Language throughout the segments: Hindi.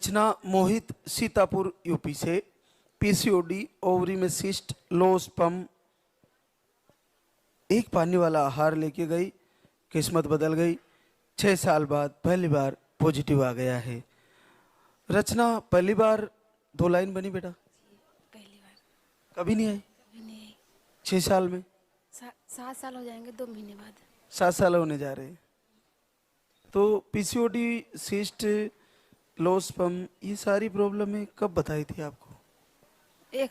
रचना मोहित सीतापुर यूपी से पीसीओडी ओवरी में सिस्ट लो स्पर्म एक पानी वाला आहार लेके गई, किस्मत बदल गई। 6 साल बाद पहली बार पॉजिटिव आ गया है। रचना पहली बार 2 लाइन बनी बेटा? पहली बार। कभी नहीं आई? कभी नहीं आई। 6 साल में? 7 साल हो जाएंगे 2 महीने बाद। 7 साल होने जा रहे हैं। तो पीसीओडी सिस्ट लो स्पर्म ये सारी प्रॉब्लम है कब बताई थी आपको?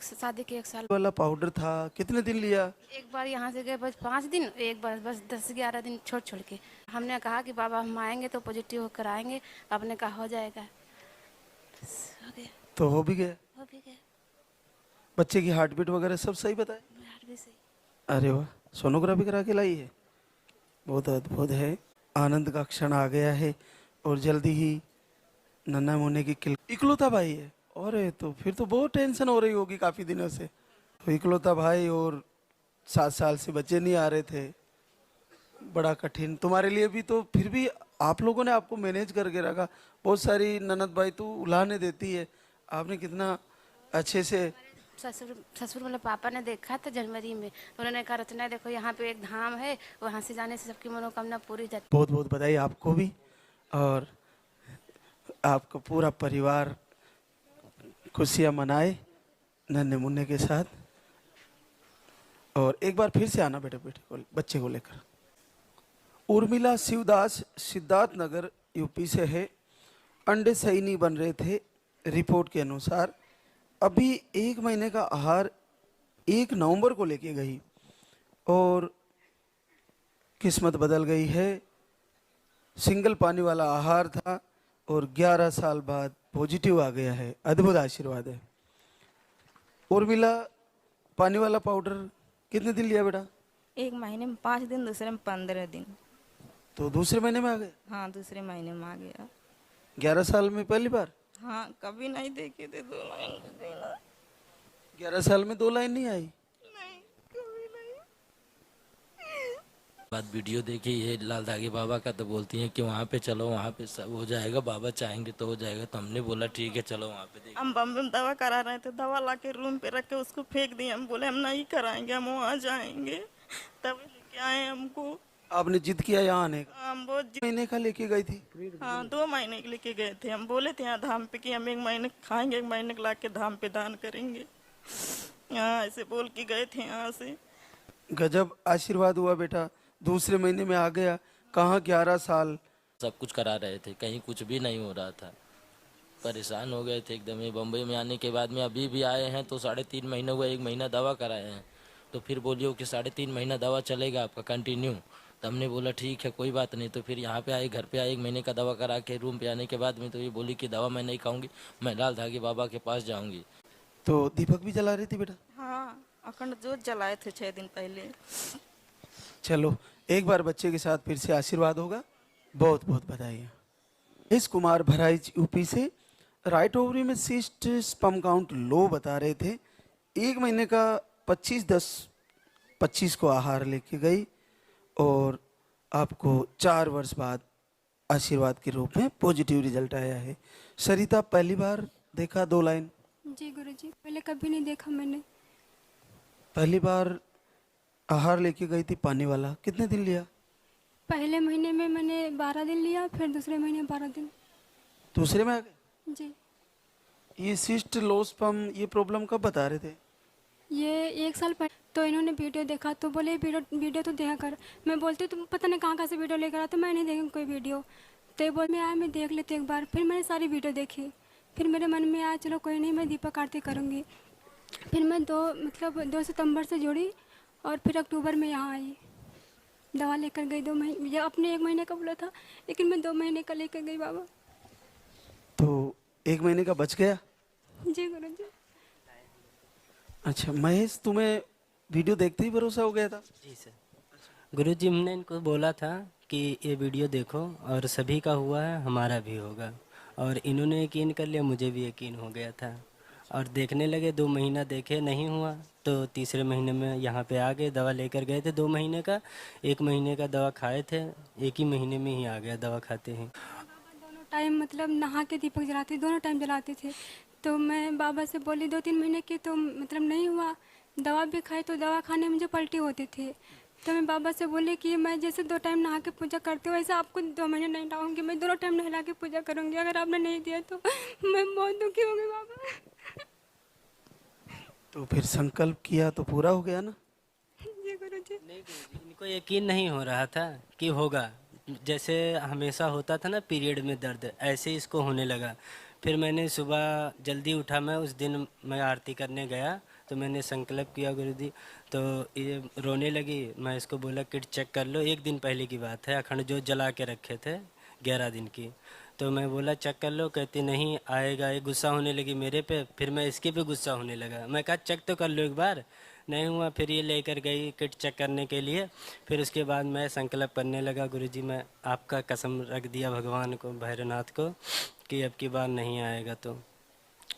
शादी के 1 साल वाला पाउडर था, कितने दिन लिया? एक बार यहाँ से गए बस 5 दिन, एक बार बस 10-11 दिन छोड़ छोड़ के। हमने कहा कि बाबा हम आएंगे तो पॉजिटिव होकर आएंगे। आपने कहा हो जाएगा, हो गया। तो हो भी गया? हो भी गया। बच्चे की हार्ट बीट वगैरह सब सही बताए? हार्ट भी सही। अरे वाह, सोनोग्राफी करा के लाई है? बहुत अद्भुत है। आनंद का क्षण आ गया है और जल्दी ही नन्ना मुन्ने की इकलौता भाई है। और तो फिर तो बहुत टेंशन हो रही होगी काफी दिनों से। तो इकलौता भाई और 7 साल से बच्चे नहीं आ रहे थे, बड़ा कठिन तुम्हारे लिए भी। तो फिर भी आप लोगों ने आपको मैनेज करके रखा। बहुत सारी ननद भाई तो उलाहने देती है, आपने कितना अच्छे से। ससुर मतलब पापा ने देखा था जनवरी में, उन्होंने कहा रचना देखो यहाँ पे एक धाम है, वहाँ से जाने से सबकी मनोकामना पूरी जाती। बहुत बहुत बधाई आपको भी और आपका पूरा परिवार खुशियाँ मनाए नन्हे मुन्ने के साथ। और एक बार फिर से आना बेटे बच्चे को लेकर। उर्मिला शिवदास सिद्धार्थ नगर यूपी से है। अंडे सही नहीं बन रहे थे रिपोर्ट के अनुसार। अभी 1 महीने का आहार 1 नवंबर को लेके गई और किस्मत बदल गई है। सिंगल पानी वाला आहार था और 11 साल बाद पॉजिटिव आ गया है। अद्भुत आशीर्वाद है। उर्मिला पानी वाला पाउडर कितने दिन लिया बेटा? 1 महीने में 5 दिन, दूसरे में 15 दिन। तो दूसरे महीने में आ गए? हाँ, दूसरे महीने में आ गया। 11 साल में पहली बार? हाँ, कभी नहीं देखे थे 2 लाइन देना। 11 साल में 2 लाइन नहीं आई? नहीं, कभी नहीं। बाद वीडियो देखी है लाल धागे बाबा का, तो बोलती हैं कि वहाँ पे चलो, वहाँ पे सब हो जाएगा, बाबा चाहेंगे तो हो जाएगा। तो हमने बोला ठीक है चलो वहाँ पे देख। हम बम्बे में दवा करा रहे थे, दवा ला के रूम पे रख के उसको फेंक दिए। हम बोले हम नहीं कराएंगे, हम वहाँ जाएंगे। तब लेके आए हमको। आपने जिद किया यहाँ आने का? हम बहुत महीने का लेके गई थी? हाँ, 2 महीने के लेके गए थे। हम बोले थे यहाँ धाम पे कि हम 1 महीने खाएंगे, 1 महीने ला के धाम पे दान करेंगे। हाँ, ऐसे बोल के गए थे यहाँ से। गजब आशीर्वाद हुआ बेटा, दूसरे महीने में आ गया। कहाँ 11 साल सब कुछ करा रहे थे, कहीं कुछ भी नहीं हो रहा था। परेशान हो गए थे एकदम ही। बम्बई में आने के बाद में अभी भी आए हैं तो 3.5 महीने हुआ, 1 महीना दवा कराए हैं। तो फिर बोलियो कि 3.5 महीना दवा चलेगा आपका कंटिन्यू। तो हमने बोला ठीक है कोई बात नहीं। तो फिर यहाँ पे आए, घर पे आए, 1 महीने का दवा करा के रूम पे आने के बाद में तो ये बोली कि दवा मैं नहीं खाऊंगी, मैं लाल धागे बाबा के पास जाऊंगी। तो दीपक भी जला रही थी बेटा? हाँ, अखंड जोत जलाए थे 6 दिन पहले। चलो एक बार बच्चे के साथ फिर से आशीर्वाद होगा। बहुत बहुत बधाई। इस कुमार भराइच यूपी से राइट ओवरी में सिस्ट स्पर्म काउंट लो बता रहे थे। 1 महीने का 25 को आहार लेके गई और आपको 4 वर्ष बाद आशीर्वाद के रूप में पॉजिटिव रिजल्ट आया है। सरिता पहली बार देखा 2 लाइन? जी गुरुजी, पहले कभी नहीं देखा मैंने। पहली बार आहार लेके गई थी पानी वाला, कितने दिन लिया? पहले महीने में मैंने 12 दिन लिया, फिर दूसरे महीने 12 दिन। दूसरे में आ गए? जी। ये सिस्ट लो स्पर्म ये प्रॉब्लम कब बता रहे थे? ये 1 साल पहले तो इन्होंने वीडियो देखा तो बोले वीडियो तो देखा कर। मैं बोलती तुम पता नहीं कहाँ से वीडियो लेकर आया, तो मैं नहीं देखी कोई वीडियो। तो ये बोल मैं आया मैं देख लेती एक बार। फिर मैंने सारी वीडियो देखी। फिर मेरे मन में आया चलो कोई नहीं, मैं दीपक आरती करूँगी। फिर मैं 2 सितंबर से जुड़ी और फिर अक्टूबर में यहाँ आई। दवा लेकर गई 2 महीने, ये अपने 1 महीने का बोला था लेकिन मैं 2 महीने का लेकर गई बाबा। तो 1 महीने का बच गया? जी गुरु जी। अच्छा महेश, तुम्हें वीडियो देखते ही भरोसा हो गया था? जी सर, गुरुजी हमने इनको बोला था कि ये वीडियो देखो और सभी का हुआ है, हमारा भी होगा। और इन्होंने यकीन कर लिया, मुझे भी यकीन हो गया था और देखने लगे। 2 महीना देखे नहीं हुआ तो तीसरे महीने में यहाँ पे आ गए। दवा लेकर गए थे 2 महीने का, 1 महीने का दवा खाए थे, 1 ही महीने में ही आ गया दवा खाते हैं। आए मतलब नहा के दीपक जलाते, दोनों टाइम जलाते थे। तो मैं बाबा से बोली 2-3 महीने की, तो मतलब नहीं हुआ। दवा भी खाई तो दवा खाने में मुझे पलटी होती थी। तो मैं बाबा से बोली कि मैं जैसे 2 टाइम नहा के पूजा करती हूँ वैसे आपको 2 महीने नहीं लाऊंगी, मैं दोनों टाइम नहला के पूजा करूँगी। अगर आपने नहीं दिया तो मैं बहुत दुखी होंगी बाबा। तो फिर संकल्प किया तो पूरा हो गया ना? जी गुरुजी। नहीं गुरुजी, इनको यकीन नहीं हो रहा था कि होगा। जैसे हमेशा होता था ना पीरियड में दर्द, ऐसे ही इसको होने लगा। फिर मैंने सुबह जल्दी उठा, मैं उस दिन मैं आरती करने गया तो मैंने संकल्प किया गुरुजी, तो ये रोने लगी। मैं इसको बोला किट चेक कर लो, एक दिन पहले की बात है, अखंड जोत जला के रखे थे 11 दिन की। तो मैं बोला चेक कर लो, कहती नहीं आएगा। ये गुस्सा होने लगी मेरे पे, फिर मैं इसके पे गुस्सा होने लगा। मैं कहा चेक तो कर लो एक बार, नहीं हुआ। फिर ये लेकर गई किट चेक करने के लिए। फिर उसके बाद मैं संकल्प करने लगा, गुरुजी मैं आपका कसम रख दिया भगवान को, भैरवनाथ को, कि अब की बार नहीं आएगा।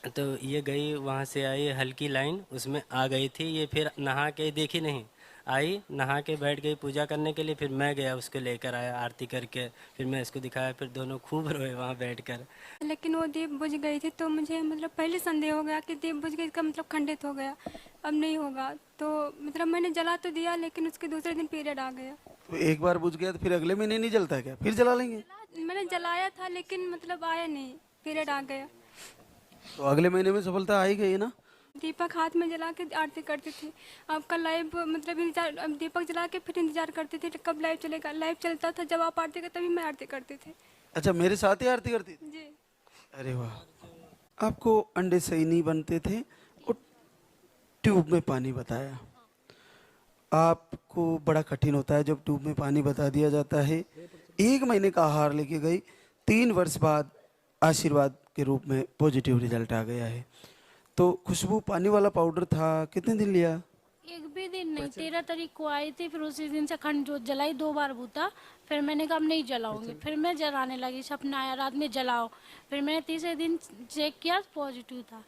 तो ये गई, वहाँ से आई हल्की लाइन उसमें आ गई थी। ये फिर नहा के देखी नहीं, आई नहा के बैठ गई पूजा करने के लिए। फिर मैं गया उसको लेकर आया आरती करके, फिर मैं इसको दिखाया, फिर दोनों खूब रोए वहाँ बैठकर। लेकिन वो दीप बुझ गई थी, तो मुझे मतलब पहले संदेह हो गया कि दीप बुझ गई, इसका मतलब खंडित हो गया, अब नहीं होगा। तो मतलब मैंने जला तो दिया, लेकिन उसके दूसरे दिन पीरियड आ गया। तो एक बार बुझ गया तो फिर अगले महीने नहीं जलता क्या? फिर जला लेंगे? मैंने जलाया था लेकिन मतलब आया नहीं, पीरियड आ गया। तो अगले महीने में सफलता आ ही गई ना? दीपक हाथ में जला के आरती करती थी। आपका लाइव मतलब इंतजार, अब दीपक जला के फिर इंतजार करते थे कब लाइव चलेगा। लाइव चलता था जब आप आरती करते तभी मैं आरती करती थी। अच्छा, मेरे साथ ही आरती करती थी? जी। अरे वाह। आपको अंडे सही नहीं बनते थे और ट्यूब में पानी बताया। आपको बड़ा कठिन होता है जब ट्यूब में पानी बता दिया जाता है। 1 महीने का आहार लेके गई, 3 वर्ष बाद आशीर्वाद के रूप में पॉजिटिव रिजल्ट आ गया है। तो खुशबू पानी वाला पाउडर था, कितने दिन लिया? एक भी दिन नहीं, 13 तारीख को आई थी। फिर उसी दिन से अखंड जोत जलाई, 2 बार बूता। फिर मैंने कहा अब नहीं जलाऊंगी, फिर मैं जलाने लगी। सपना आया रात में जलाओ। फिर मैंने तीसरे दिन चेक किया, पॉजिटिव था।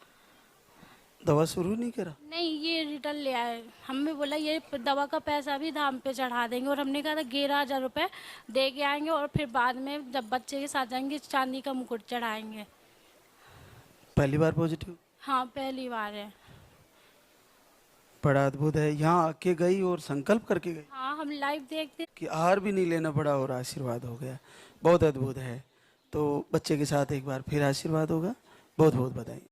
दवा शुरू नहीं करा? नहीं, ये रिटर्न ले आए। हमें बोला ये दवा का पैसा भी धाम पे चढ़ा देंगे, और हमने कहा था 11,000 रुपये दे के आएंगे, और फिर बाद में जब बच्चे के साथ जाएंगे चांदी का मुकुट चढ़ाएंगे। पहली बार पॉजिटिव? हाँ, पहली बार है। बड़ा अद्भुत है। यहाँ आके गई और संकल्प करके गई हाँ, हम लाइव देखते। कि आहार भी नहीं लेना पड़ा और आशीर्वाद हो गया। बहुत अद्भुत है। तो बच्चे के साथ एक बार फिर आशीर्वाद होगा। बहुत बहुत बधाई।